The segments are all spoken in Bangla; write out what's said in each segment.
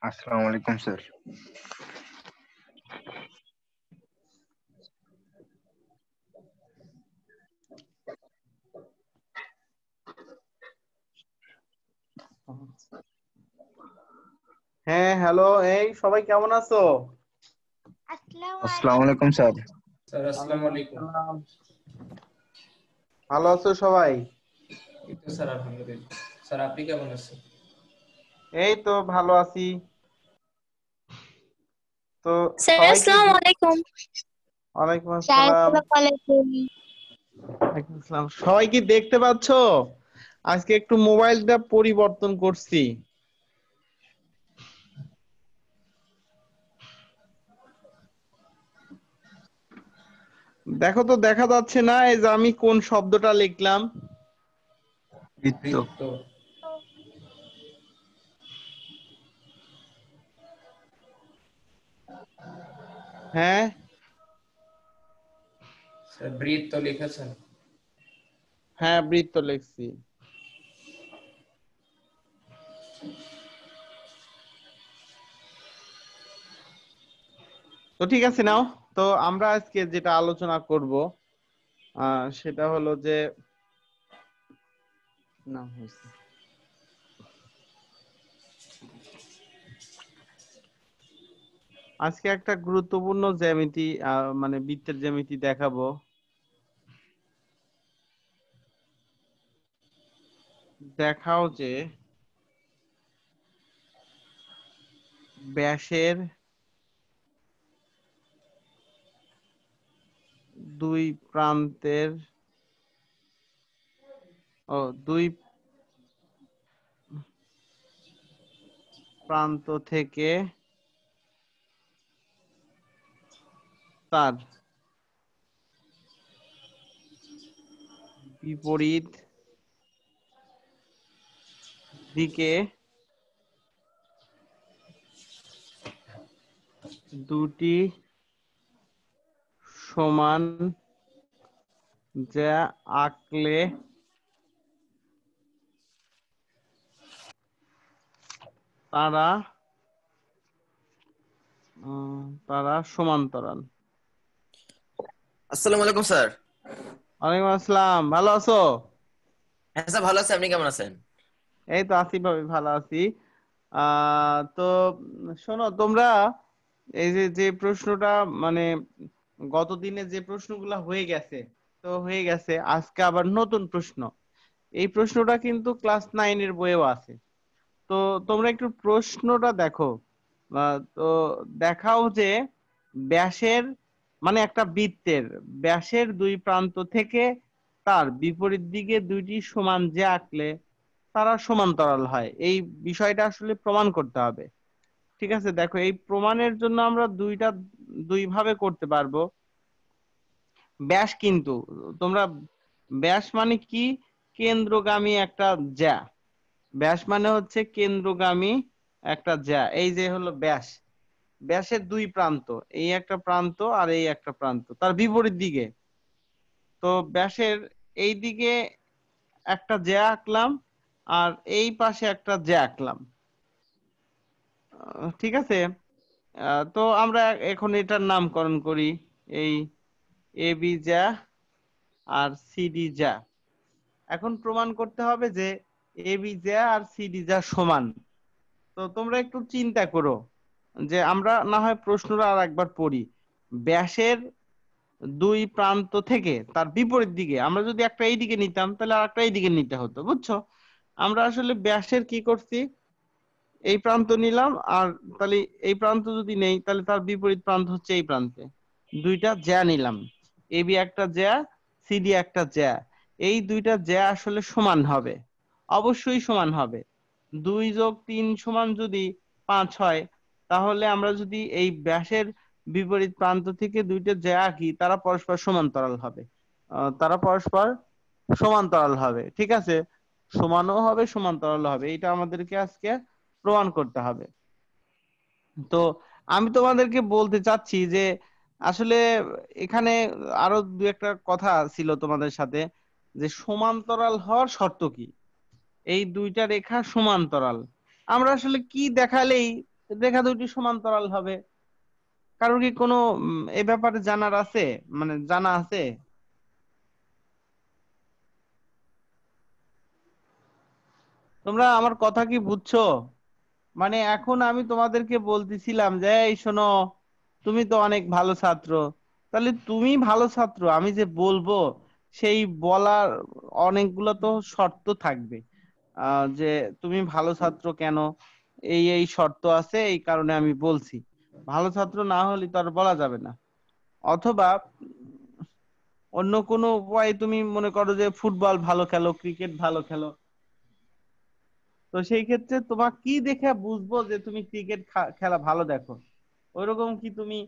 আসসালামু আলাইকুম স্যার। হ্যাঁ, হ্যালো। এই সবাই কেমন আছো? আসসালামু আলাইকুম স্যার। স্যার আসসালামু ওয়ালাইকুম আলাইকুম। আসসালাম। ভালো আছো সবাই? এই তো স্যার আলহামদুলিল্লাহ। স্যার আপনি কেমন আছেন? এই তো ভালো আছি। তো স্যার সবাই কি আসসালামু আলাইকুম। ওয়ালাইকুম স্যার আসসালাম। আসসালামু আলাইকুম। ওয়ালাইকুম আসসালাম। সবাই কি দেখতে পাচ্ছো? আজকে একটু মোবাইলটা পরিবর্তন করছি। দেখো তো, দেখা যাচ্ছে না এই যে আমি কোন শব্দটা লিখলাম? বৃত্ত। বৃত্ত। হ্যাঁ, স্যার বৃত্ত লিখেছেন। হ্যাঁ, বৃত্ত লিখছি। তো ঠিক আছে, নাও। তো আমরা আজকে যেটা আলোচনা করব সেটা হলো যে না হয়েছে। আজকে একটা গুরুত্বপূর্ণ জ্যামিতি মানে বৃত্তের জ্যামিতি দেখাবো। দেখাও যে ব্যাসের দুই প্রান্তের দুই প্রান্ত থেকে তার বিপরীত দিকে দুটি সমান যা আঁকলে তারা তারা সমান্তরাল। আসসালামু আলাইকুম স্যার। ওয়ালাইকুম আসসালাম। ভালো আছো? হ্যাঁ স্যার, ভালো আছি। আপনি কেমন আছেন? এই তো আছি ভাবে, ভালো আছি। তো শোনো তোমরা, এই যে যে প্রশ্নটা মানে গত দিনে যে প্রশ্নগুলা হয়ে গেছে, তো হয়ে গেছে, আজকে আবার নতুন প্রশ্ন। এই প্রশ্নটা কিন্তু ক্লাস 9-এর বইয়েও আছে। তো তোমরা একটু প্রশ্নটা দেখো। তো দেখাও যে ব্যাসের মানে একটা বৃত্তের ব্যাসের দুই প্রান্ত থেকে তার বিপরীত দিকে দুইটি সমান যে আঁকলে তারা সমান্তরাল হয়, এই বিষয়টা আসলে প্রমাণ করতে হবে। ঠিক আছে, দেখো এই প্রমাণের জন্য আমরা দুই ভাবে করতে পারবো। ব্যাস কিন্তু তোমরা, ব্যাস মানে কি? কেন্দ্রগামী একটা জ্যা। ব্যাস মানে হচ্ছে কেন্দ্রগামী একটা জ্যা। এই যে হলো ব্যাস, ব্যাসের দুই প্রান্ত, এই একটা প্রান্ত আর এই একটা প্রান্ত তার বিপরীত দিকে। তো ব্যাসের এই দিকে একটা জ্যা আঁকলাম, আর এই পাশে একটা জ্যা আঁকলাম। ঠিক আছে। তো আমরা এখন এটার নামকরণ করি, এই এ বি জ্যা আর সিডি জ্যা। এখন প্রমাণ করতে হবে যে এ বি জ্যা আর সিডি জ্যা সমান। তো তোমরা একটু চিন্তা করো, যে আমরা না হয় প্রশ্নটা আর একবার পড়ি। ব্যাসের দুই প্রান্ত থেকে তার বিপরীত দিকে, আমরা যদি একটা এই দিকে নিতাম তাহলে আর একটা এই দিকে নিতে হতো, বুঝছো? আমরা আসলে ব্যাসের কি করছি, এই প্রান্ত নিলাম, আর তাহলে এই প্রান্ত যদি নেই তাহলে তার বিপরীত প্রান্ত হচ্ছে এই প্রান্তে। দুইটা জ্যা নিলাম, এবি একটা জ্যা, সিডি একটা জ্যা। এই দুইটা জ্যা আসলে সমান হবে, অবশ্যই সমান হবে। 2 + 3 সমান যদি 5 হয়, তাহলে আমরা যদি এই ব্যাসের বিপরীত প্রান্ত থেকে দুইটা জ্যা আঁকি, তারা পরস্পর সমান্তরাল হবে। তারা পরস্পর সমান্তরাল হবে, ঠিক আছে? সমানও হবে, সমান্তরাল হবে, এটা আমাদেরকে আজকে প্রমাণ করতে হবে। তো আমি তোমাদেরকে বলতে চাচ্ছি যে আসলে এখানে আরো দু একটা কথা ছিল তোমাদের সাথে, যে সমান্তরাল হওয়ার শর্ত কি, এই দুইটা রেখা সমান্তরাল। আমরা আসলে কি দেখালেই রেখা দুইটি সমান্তরাল হবে। কারোর কি কোনো এ ব্যাপারে জানার আছে, মানে জানা আছে? তোমরা আমার কথা কি বুঝছো? মানে এখন আমি তোমাদেরকে বলতেছিলাম যে এই শোনো, তুমি তো অনেক ভালো ছাত্র, তাহলে তুমি ভালো ছাত্র আমি যে বলবো সেই বলার অনেকগুলো তো শর্ত থাকবে। যে তুমি ভালো ছাত্র কেন, এই এই শর্ত আছে, এই কারণে আমি বলছি। ভালো ছাত্র না হলে তো আর বলা যাবে না। অথবা অন্য কোনো উপায়ে তুমি মনে করো যে ফুটবল ভালো খেলো, ক্রিকেট ভালো খেলো, তো সেই ক্ষেত্রে তোমার কি দেখে বুঝবো যে তুমি ক্রিকেট খেলা ভালো দেখো? ওইরকম কি তুমি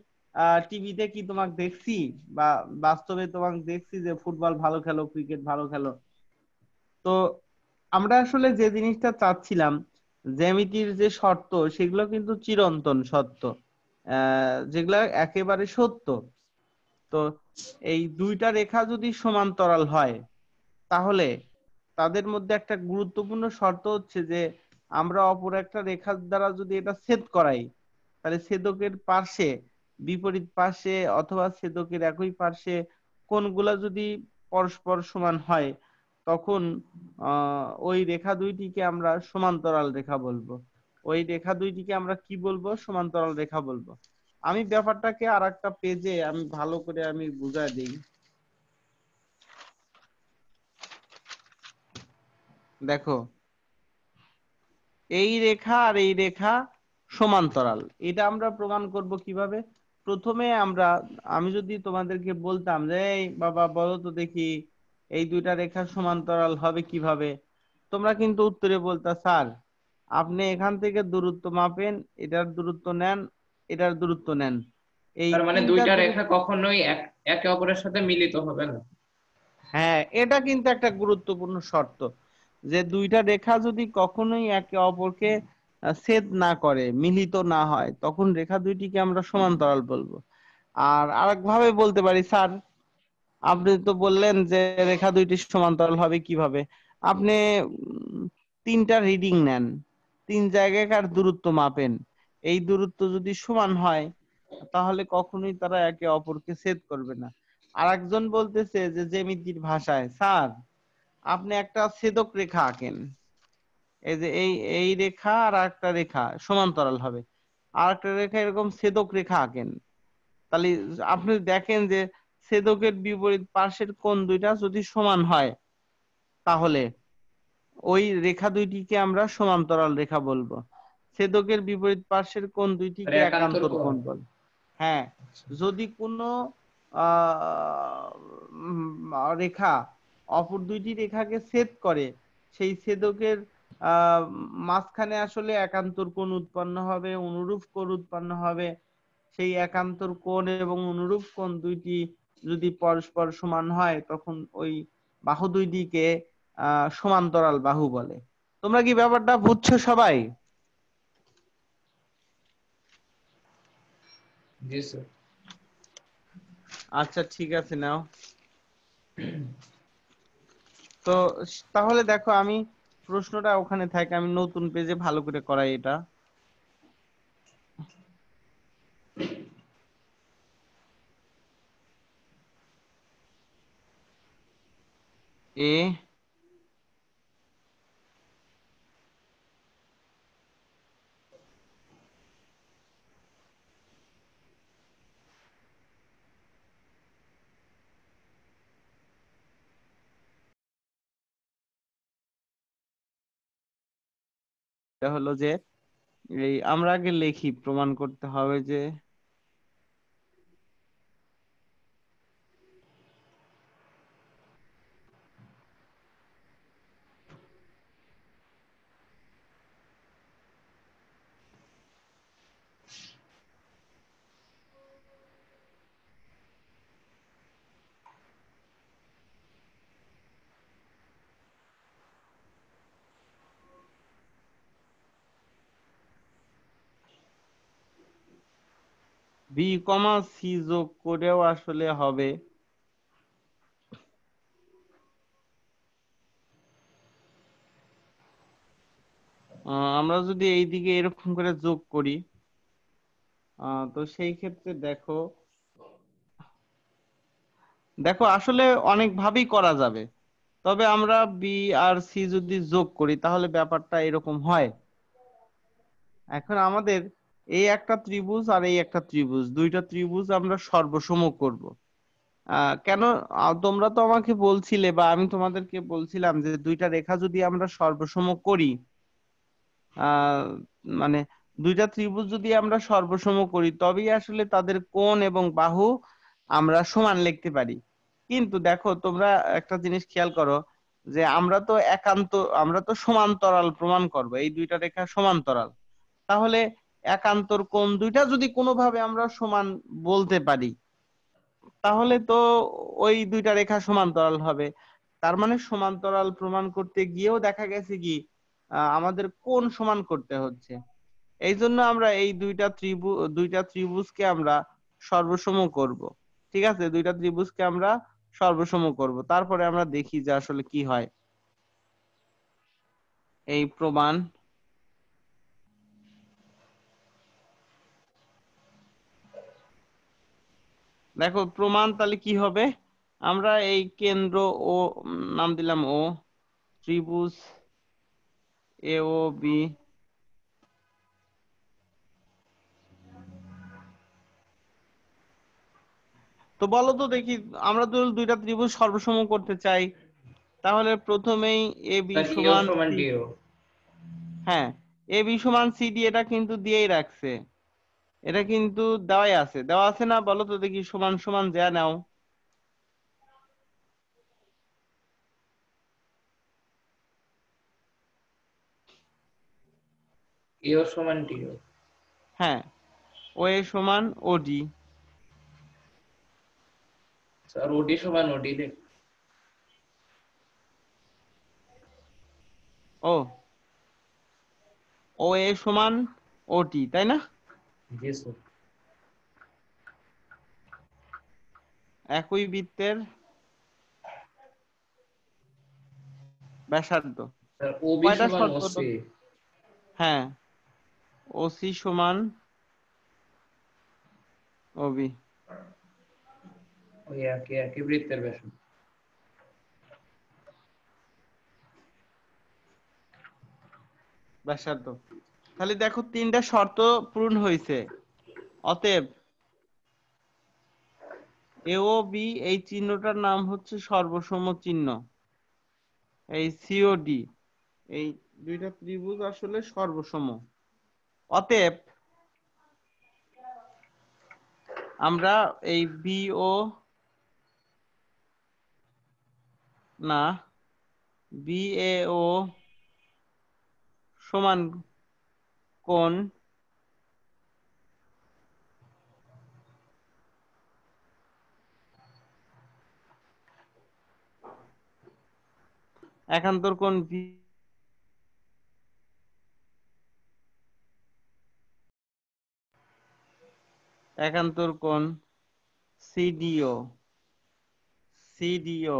টিভিতে কি তোমাকে দেখছি, বা বাস্তবে তোমাকে দেখছি যে ফুটবল ভালো খেলো, ক্রিকেট ভালো খেলো? তো আমরা আসলে যে জিনিসটা চাচ্ছিলাম, জ্যামিতির যে শর্ত সেগুলো কিন্তু চিরন্তন সত্য, যেগুলা একেবারে সত্য। তো এই দুইটা রেখা যদি সমান্তরাল হয়, তাহলে তাদের মধ্যে একটা গুরুত্বপূর্ণ শর্ত হচ্ছে যে আমরা অপর একটা রেখার দ্বারা যদি এটা ছেদ করাই, তাহলে ছেদকের পার্শ্বে, বিপরীত পার্শ্বে অথবা ছেদকের একই পার্শ্বে কোণগুলা যদি পরস্পর সমান হয়, তখন ওই রেখা দুইটিকে আমরা সমান্তরাল রেখা বলবো। ওই রেখা দুইটিকে আমরা কি বলবো? সমান্তরাল রেখা বলবো। আমি ব্যাপারটাকে আর একটা পেজে আমি ভালো করে আমি বুঝাই দিই। দেখো, এই রেখা আর এই রেখা সমান্তরাল, এটা আমরা প্রমাণ করব কিভাবে? প্রথমে আমি যদি তোমাদেরকে বলতাম যে এই বাবা বলো তো দেখি এই দুইটা রেখা সমান্তরাল হবে কিভাবে, তোমরা কিন্তু উত্তরে বলতা স্যার আপনি এখান থেকে দূরত্ব মাপেন, এটার দূরত্ব নেন, এটার দূরত্ব নেন, এই তার মানে তিনটা দুইটা রেখা দূরত্ব। কখনোই একে অপরের সাথে মিলিত হবে না। হ্যাঁ, এটা কিন্তু একটা গুরুত্বপূর্ণ শর্ত, যে দুইটা রেখা যদি কখনোই একে অপরকে ছেদ না করে, মিলিত না হয়, তখন রেখা দুইটিকে আমরা সমান্তরাল বলবো। আর আরেকভাবে বলতে পারি, স্যার আপনি তো বললেন যে রেখা দুইটি সমান্তরাল হবে কিভাবে? আপনি তিনটা রিডিং নেন, তিন জায়গাকার দূরত্ব মাপেন, এই দূরত্ব যদি সমান হয় তাহলে কখনোই তারা একে অপরকে ছেদ করবে না। আর একজন বলতেছে যে জ্যামিতির ভাষায়, স্যার আপনি একটা ছেদক রেখা আঁকেন, এই যে এই এই রেখা আর একটা রেখা সমান্তরাল হবে, আর একটা রেখা এরকম ছেদক রেখা আঁকেন, তাহলে আপনি দেখেন যে ছেদকের বিপরীত পার্শ্বের কোণ দুইটা যদি সমান হয়, তাহলে ওই রেখা দুইটিকে আমরা সমান্তরাল রেখা বলবো। ছেদকের বিপরীত পার্শ্বের কোণ মানে দুইটিকে একান্তর একান্তর কোণ। কোণ বলে। হ্যাঁ, যদি কোনো রেখা অপর দুইটি রেখাকে ছেদ করে, সেই ছেদকের আহ মাঝখানে আসলে একান্তর কোণ উৎপন্ন হবে, অনুরূপ কোণ উৎপন্ন হবে। সেই একান্তর কোণ এবং অনুরূপ কোণ দুইটি যদি পরস্পর সমান হয়, তখন ওই বাহু দুইটিকে সমান্তরাল বাহু বলে। তোমরা কি ব্যাপারটা বুঝছো সবাই? জি স্যার। আচ্ছা ঠিক আছে, নাও। তো তাহলে দেখো, আমি প্রশ্নটা ওখানে থাকে, আমি নতুন পেজে ভালো করে করাই এটা। এ এটা হলো যে এই আমরা আগে লিখি, প্রমাণ করতে হবে যে বি কমা সি যোগ করেও আসলে হবে। আমরা যদি এইদিকে এরকম করে যোগ করি, তো সেই ক্ষেত্রে দেখো দেখো আসলে অনেক ভাবেই করা যাবে, তবে আমরা বি আর সি যদি যোগ করি তাহলে ব্যাপারটা এরকম হয়। এখন আমাদের এই একটা ত্রিভুজ আর এই একটা ত্রিভুজ, দুইটা ত্রিভুজ আমরা সর্বসম করব। কেন? তোমরা তো আমাকে বলছিলে বা আমি তোমাদেরকে বলছিলাম যে দুইটা রেখা যদি আমরা সর্বসম করি, আহ মানে দুইটা ত্রিভুজ যদি আমরা সর্বসম করি তবেই আসলে তাদের কোণ এবং বাহু আমরা সমান লিখতে পারি। কিন্তু দেখো তোমরা একটা জিনিস খেয়াল করো যে আমরা তো সমান্তরাল প্রমাণ করব, এই দুইটা রেখা সমান্তরাল। তাহলে একান্তর কোণ দুইটা যদি কোনোভাবে আমরা সমান বলতে পারি তাহলে তো ওই দুইটা রেখা সমান্তরাল হবে। তার মানে সমান্তরাল প্রমাণ করতে গিয়েও দেখা গেছে কি আমাদের কোণ সমান করতে হচ্ছে। এই জন্য আমরা এই দুইটা ত্রিভুজকে আমরা সর্বসম করব। ঠিক আছে, দুইটা ত্রিভুজকে আমরা সর্বসম করব, তারপরে আমরা দেখি যে আসলে কি হয় এই প্রমাণ। দেখো প্রমাণ তাহলে কি হবে, আমরা এই কেন্দ্র ও নাম দিলাম ও, ত্রিভুজ এ ও বি, তো বলো তো দেখি, আমরা তো দুইটা ত্রিভুজ সর্বসম করতে চাই, তাহলে প্রথমেই এ বি স্যার ইও সমান সমান সি। ডিও। হ্যাঁ, এ বি সমান সিডি এটা কিন্তু দিয়েই রাখছে, এটা কিন্তু দেওয়া আছে না? বলো তো দেখি, সমান সমান যা নাও। ইও সমান ডিও। হ্যাঁ, ও এ সমান ওডি। স্যার ওডি সমান ওডি লিখ। ও ও এ সমান ওটি, তাই না? জি স্যার। একই বৃত্তের ব্যাসার্ধ। স্যার ওবি কয়টা সমান শর্ত ওসি। হ্যাঁ, ওসি সমান ওবি। ওই একই একই বৃত্তের ব্যাসার্ধ। ব্যাসার্ধ। তাহলে দেখো তিনটা শর্ত পূরণ হয়েছে, অতএব এ ও বি এই চিহ্নটার নাম হচ্ছে সর্বসম চিহ্ন। এই সিওডি এই দুইটা ত্রিভুজ আসলে সর্বসম। অতএব আমরা এই বি ও না বি এ ও সমান কোণ একান্তর কোণ বি একান্তর কোণ সিডিও। সিডিও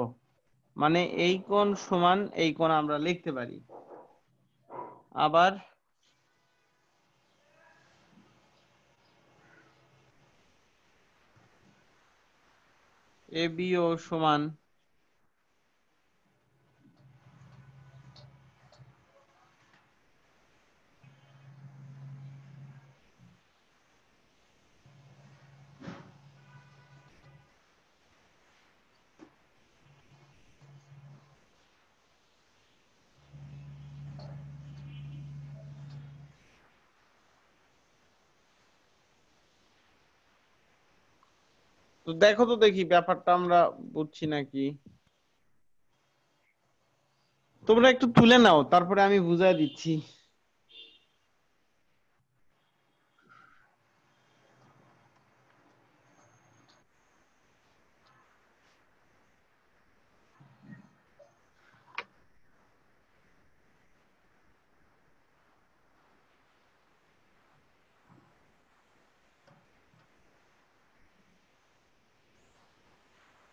মানে এই কোণ সমান এই কোণ আমরা লিখতে পারি। আবার এবিও সমান তো দেখো তো দেখি ব্যাপারটা আমরা বুঝছি নাকি। তোমরা একটু তুলে নাও, তারপরে আমি বুঝাই দিচ্ছি।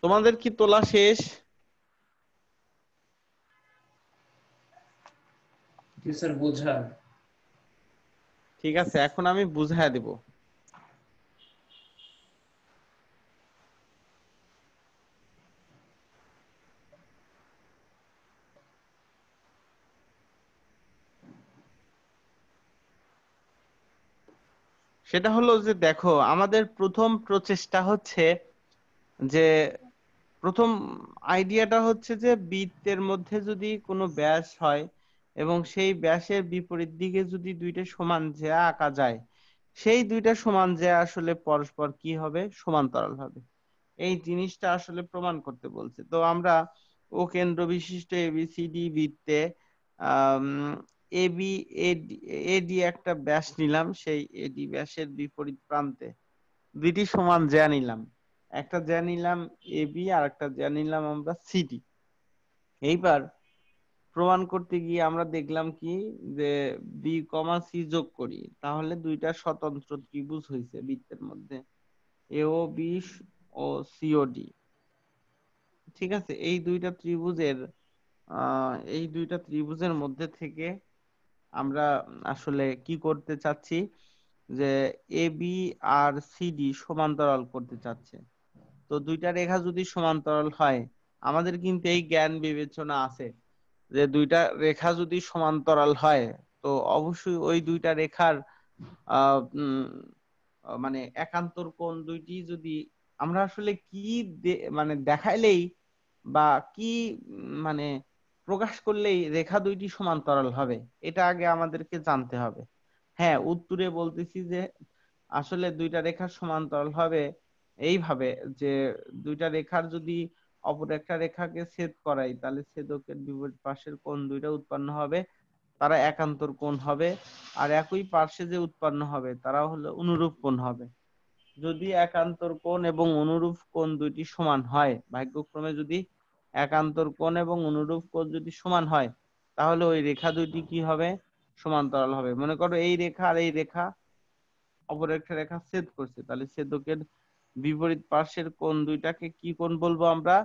তোমাদের কি তোলা শেষ? জি স্যার বুঝা। ঠিক আছে, এখন আমি বুঝাই দেব। সেটা হলো যে দেখো, আমাদের প্রথম প্রচেষ্টা হচ্ছে যে, প্রথম আইডিয়াটা হচ্ছে যে বৃত্তের মধ্যে যদি কোনো ব্যাস হয় এবং সেই ব্যাসের বিপরীত দিকে যদি দুইটা সমান জ্যা আঁকা যায়, সেই দুইটা সমান জ্যা আসলে পরস্পর কি হবে, সমান্তরাল হবে। এই জিনিসটা আসলে প্রমাণ করতে বলছে। তো আমরা ও কেন্দ্র বিশিষ্ট এবিসিডি বৃত্তে আহ এবি এডি একটা ব্যাস নিলাম, সেই এডি ব্যাসের বিপরীত প্রান্তে দুইটি সমান জ্যা নিলাম। একটা জ্যা নিলাম এবি, আর একটা জ্যা নিলাম আমরা সিডি। এইবার প্রমাণ করতে গিয়ে আমরা দেখলাম কি, যে বি কমা সি যোগ করি, তাহলে দুইটা স্বতন্ত্র ত্রিভুজ হয়েছে বৃত্তের মধ্যে, এও বি ও সিওডি। ঠিক আছে, এই দুইটা ত্রিভুজের মধ্যে থেকে আমরা আসলে কি করতে চাচ্ছি, যে এ বি আর সিডি সমান্তরাল করতে চাচ্ছে। তো দুইটা রেখা যদি সমান্তরাল হয়, আমাদের কিন্তু এই জ্ঞান বিবেচনা আছে যে দুইটা রেখা যদি সমান্তরাল হয়, তো অবশ্যই ওই দুইটা রেখার আহ মানে একান্তর কোণ দুইটি যদি আমরা আসলে কি মানে দেখাইলেই বা কি মানে প্রকাশ করলেই রেখা দুইটি সমান্তরাল হবে, এটা আগে আমাদেরকে জানতে হবে। হ্যাঁ, উত্তরে বলতেছি যে আসলে দুইটা রেখার সমান্তরাল হবে এইভাবে, যে দুইটা রেখার যদি অপর একটা রেখাকে ছেদ করাই, তাহলে ছেদকের বিপরীত পাশের কোণ দুইটা উৎপন্ন হবে, তারা একান্তর কোণ হবে। আর একই পার্শ্বে যে উৎপন্ন হবে তারা হলো অনুরূপ কোণ হবে। যদি একান্তর কোণ এবং অনুরূপ কোণ দুইটি সমান হয়, ভাগ্যক্রমে যদি একান্তর কোণ এবং অনুরূপ কোণ যদি সমান হয়, তাহলে ওই রেখা দুইটি কি হবে, সমান্তরাল হবে। মনে করো এই রেখা আর এই রেখা অপর একটা রেখা ছেদ করছে, তাহলে ছেদকের বিপরীত পার্শ্বের কোণ দুইটাকে কি কোণ বলবো আমরা,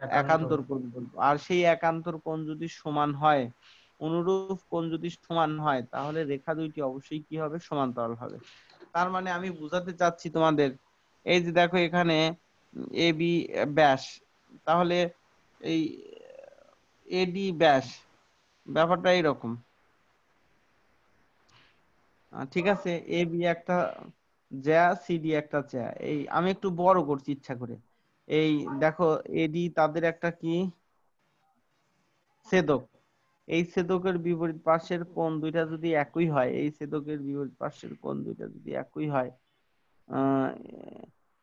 একান্তর। একান্তর কোণ বলবো। আর সেই একান্তর কোণ যদি সমান হয়, অনুরূপ কোণ যদি সমান হয়, তাহলে রেখা দুইটি অবশ্যই কি হবে, সমান্তরাল হবে। তার মানে আমি বুঝাতে চাচ্ছি তোমাদের, এই যে দেখো এখানে এ বি ব্যাস, তাহলে এই এডি ব্যাস, ব্যাপারটা এইরকম। ঠিক আছে, এ বি একটা জ্যা, সিডি একটা জ্যা, এই আমি একটু বড় করছি ইচ্ছা করে। এই দেখো, এডি তাদের একটা কি, ছেদক। এই ছেদকের বিপরীত পার্শ্বের কোণ দুইটা যদি একই হয়, এই ছেদকের বিপরীত পার্শ্বের কোণ দুইটা যদি একই হয়, আহ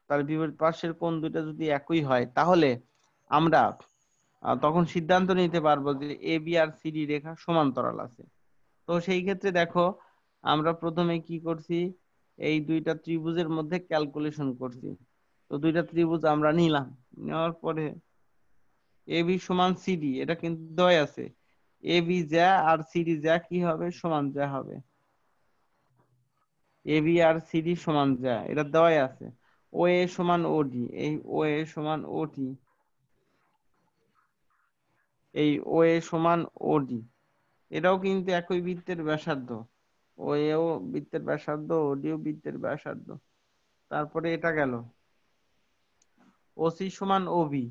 তার বিপরীত পার্শ্বের কোণ দুইটা যদি একই হয়, তাহলে আমরা তখন সিদ্ধান্ত নিতে পারবো যে এ বি আর সিডি রেখা সমান্তরাল আছে। তো সেই ক্ষেত্রে দেখো, আমরা প্রথমে কি করছি, এই দুইটা ত্রিভুজের মধ্যে ক্যালকুলেশন করছি। তো দুইটা ত্রিভুজ আমরা নিলাম, নেওয়ার পরে এ বি সমান সিডি, এটা কিন্তু দেওয়া আছে, এ বি যা আর সিডি যা কি হবে, সমান যা হবে। এ বি আর সিডি সমান যা, এটা দেওয়াই আছে। ও এ সমান ওডি, এই ও এ সমান ওটি, এই ও এ সমান ওডি, এটাও কিন্তু একই বৃত্তের ব্যাসার্ধ। ও এও বৃত্তের ব্যাসার্ধ, ওডিও বৃত্তের ব্যাসার্ধ। তারপরে এটা গেল, ওসি সমান ওবি,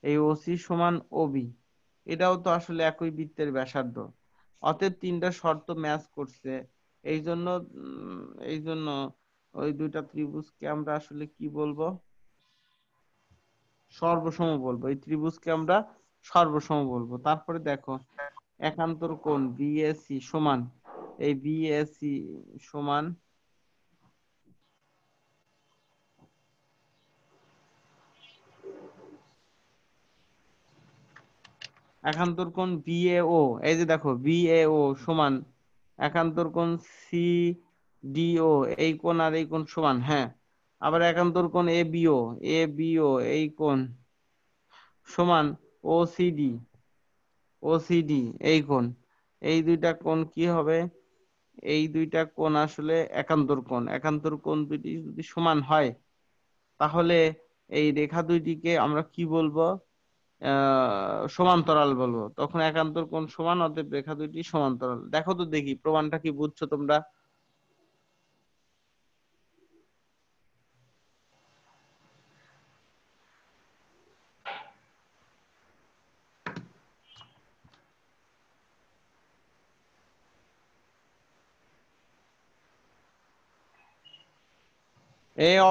এই ওসি সমান ওবি, এটাও তো আসলে একই বৃত্তের ব্যাসার্ধ। অতএব তিনটা শর্ত ম্যাচ করছে। এই জন্য এই জন্য ওই দুইটা ত্রিভুজকে আমরা আসলে কি বলবো, সর্বসম বলবো। এই ত্রিভুজকে আমরা সর্বসম বলবো। তারপরে দেখো, একান্তর কোণ বিএসি সমান, এই বিএসি সমান একান্তর কোণ বিএও, এই যে দেখো বিএও সমান একান্তর কোণ সিডিও, এই কোণ আর এই কোণ সমান। হ্যাঁ, আবার একান্তর কোণ এবিও, এবিও এই কোণ সমান ওসিডি, ওসিডি এই কোণ। এই দুইটা কোণ কি হবে, এই দুইটা কোণ আসলে একান্তর কোণ। একান্তর কোণ দুইটি যদি সমান হয়, তাহলে এই রেখা দুইটিকে আমরা কি বলবো, সমান্তরাল বলবো। তখন একান্তর কোণ সমান, অতএব রেখা দুইটি সমান্তরাল। দেখো তো দেখি প্রমাণটা কি বুঝছো তোমরা।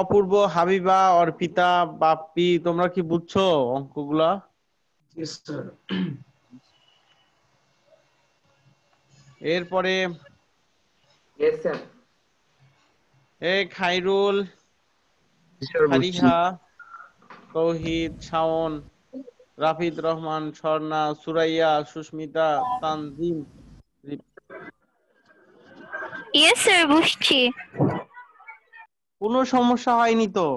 অপূর্ব, হাবিবা, অর্পিতা, বাপ্পি, তোমরা কি বুঝছো অঙ্কগুলা? জি স্যার। এরপরে ইয়েস স্যার। খাইরুল, স্যার বুঝছি। ফারিহা, তৌহিদ, শাওন, রাফিদ রহমান, স্বর্ণা, সুরাইয়া, সুস্মিতা, তানজিম। ইয়েস স্যার, বুঝছি। কোনো সমস্যা হয়নি তো?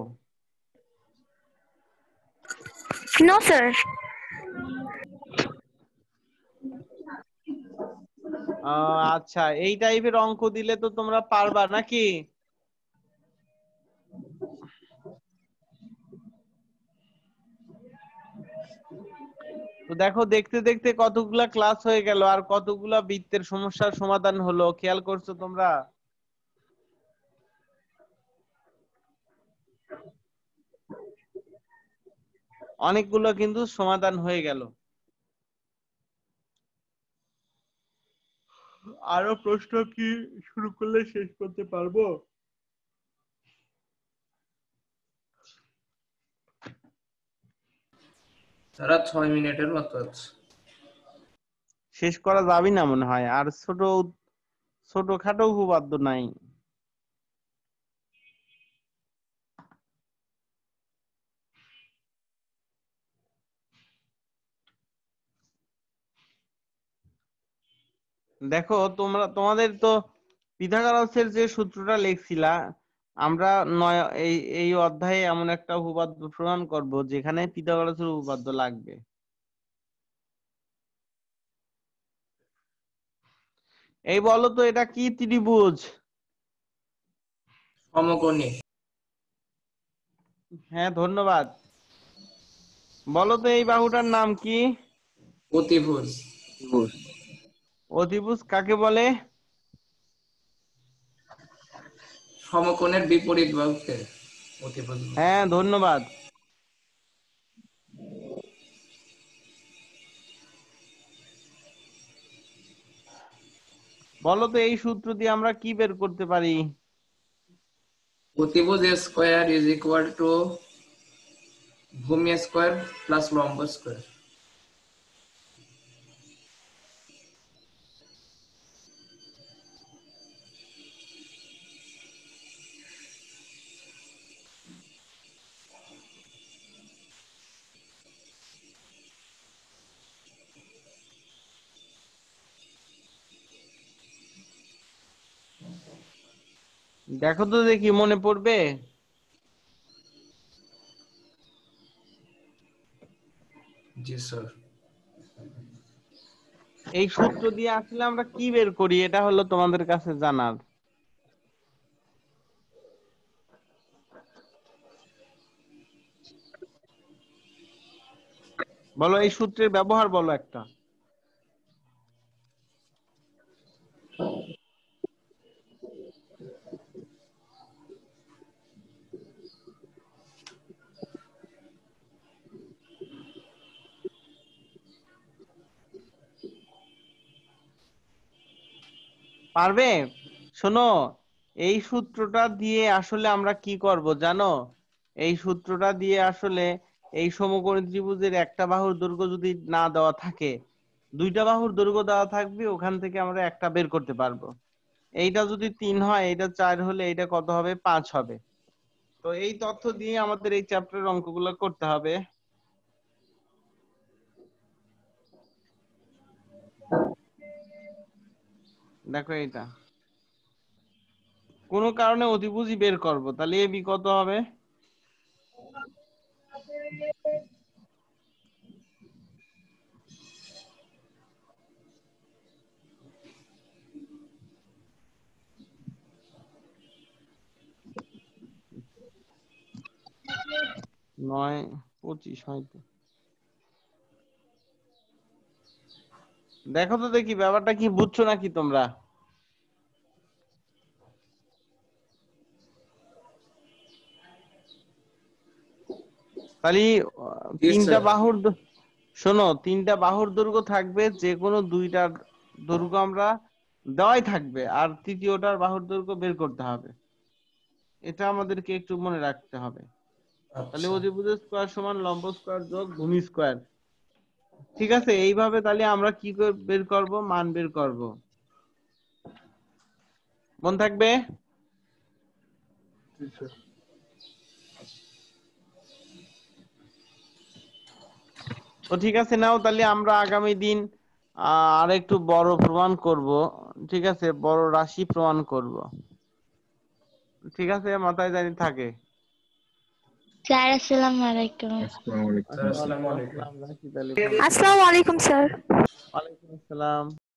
No sir. আচ্ছা, এই টাইপের অঙ্ক দিলে তো তোমরা পারবা নাকি? তো দেখো, দেখতে দেখতে কতগুলা ক্লাস হয়ে গেল আর কতগুলা বৃত্তের সমস্যার সমাধান হলো, খেয়াল করছো তোমরা? অনেকগুলো কিন্তু সমাধান হয়ে গেল। আরো প্রশ্ন কি শুরু করলে শেষ করতে পারবো? তারা 6 মিনিটের মতো আছে। শেষ করা যাবে না মনে হয়, আর ছোটখাটো উপপাদ্য নাই। দেখো, তোমাদের তো পিথাগোরাসের যে সূত্রটা লিখছিলা, আমরা এই অধ্যায়ে এমন একটা উপপাদ্য প্রমাণ করব যেখানে পিথাগোরাসের উপপাদ্য লাগবে। এই বলো তো, এটা কি ত্রিভুজ? সমকোণী। হ্যাঁ, ধন্যবাদ। বলো তো, এই বাহুটার নাম কি? অতিভুজ। অতিভুজ কাকে বলে? সমকোণের বিপরীত বাহুকে অতিভুজ বলে। হ্যাঁ, ধন্যবাদ। বলো তো, এই সূত্র দিয়ে আমরা কি বের করতে পারি? অতিভুজ স্কয়ার ইজ ইকুয়াল টু ভূমি স্কয়ার প্লাস লম্ব স্কয়ার। দেখো তো দেখি, মনে পড়বে? জি স্যার। এই সূত্র দিয়ে আসলে আমরা কি বের করি, এটা হলো তোমাদের কাছে জানার। বলো, এই সূত্রের ব্যবহার বলো একটা। পারবে? শোনো, এই সূত্রটা দিয়ে আসলে আমরা কি করব জানো? এই সূত্রটা দিয়ে আসলে এই সমকোণী ত্রিভুজের একটা বাহুর দৈর্ঘ্য যদি না দেওয়া থাকে, দুইটা বাহুর দৈর্ঘ্য দেওয়া থাকবে, ওখান থেকে আমরা একটা বের করতে পারবো। এইটা যদি 3 হয়, এটা 4 হলে এইটা কত হবে? 5 হবে। তো এই তথ্য দিয়ে আমাদের এই চ্যাপ্টারের অঙ্কগুলো করতে হবে। দেখো, এটা কোন কারণে অতিভুজই বের করব, তাহলে এবি কত হবে? নয় 25 হয়তো। দেখো তো দেখি, ব্যাপারটা কি বুঝছো নাকি তোমরা? তাহলে জি তিনটা স্যার। শোনো, তিনটা বাহুর দৈর্ঘ্য থাকবে, যে কোনো দুইটার দৈর্ঘ্য আমরা দেওয়াই থাকবে, আর তৃতীয়টার বাহুর দৈর্ঘ্য বের করতে হবে। এটা আমাদেরকে একটু মনে রাখতে হবে। তাহলে আচ্ছা অধিভুজ স্কয়ার সমান লম্ব স্কয়ার যোগ ভূমি স্কয়ার। ঠিক আছে, এইভাবে তাহলে আমরা কি বের করব, মান বের করব। মনে থাকবে? তো ঠিক আছে, নাও তাহলে আমরা আগামী দিন আর একটু বড় প্রমাণ করব। ঠিক আছে, বড় রাশি প্রমাণ করব। ঠিক আছে, মাথায় জানি থাকে। স্যার আসসালামু আলাইকুম। স্যার আসসালামু আলাইকুম। আসসালামু আলাইকুম, রাখি তাহলে। আসসালামু আলাইকুম স্যার। ওয়ালাইকুম আসসালাম।